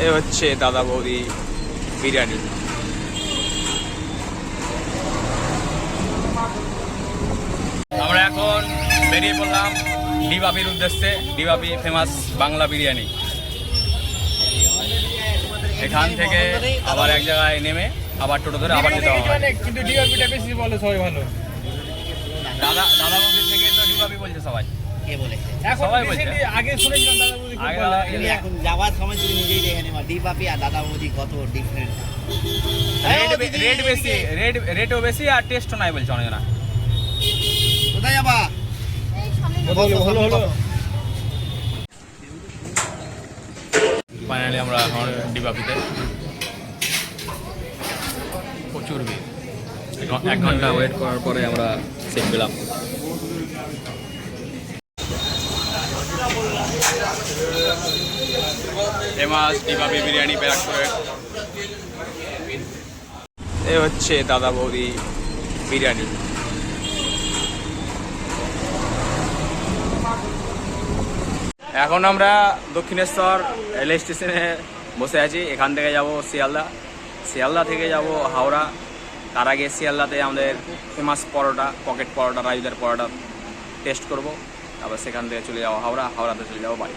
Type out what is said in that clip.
এ হচ্ছে দাদা বৌদি বিরিয়ানি। আমরা এখন বেরিয়ে পড়লাম ডিবাপির উদ্দেশ্যে। ডিবাপি ফেমাস বাংলা বিরিয়ানি। এখান থেকে আবার এক জায়গায় নেমে আবার টোটো ধরে আবার যেতে হবে। কিন্তু ডিবাপিটা বেশি বলে সবাই ভালো। দাদা বৌদির থেকে তো ডিবাপি বলছে সবাই। কে বলেছে? সবাই বলছে। আগে শুনেছিলাম দাদা বৌদি খুব ভালো। এখন যাওয়ার সময় তুমি নিজেই দেখে নেবা ডিবাপি আর দাদা বৌদি কত ডিফারেন্ট। রেটও বেশি আর টেস্টও নাই বলছে অনেকজনা। কোথায় যাবা? হলো ফাইনালি আমরা এখন ডিবাপিতে। প্রচুর ভিড়। 1 ঘন্টা ওয়েট করার পরে আমরা সিট পেলাম। ফেমাস ডিবাপি বিরিয়ানি ব্যারাকপুরের। এ হচ্ছে দাদা বৌদি বিরিয়ানি। এখন আমরা দক্ষিণেশ্বর রেল স্টেশনে বসে আছি। এখান থেকে যাব শিয়ালদা, শিয়ালদা থেকে যাব হাওড়া। তার আগে শিয়ালদাতে আমাদের ফেমাস পরোটা, পকেট পরোটা, রাজুদার পরোটা টেস্ট করব। তারপর সেখান থেকে চলে যাবো হাওড়া, হাওড়াতে চলে যাবো বাড়ি।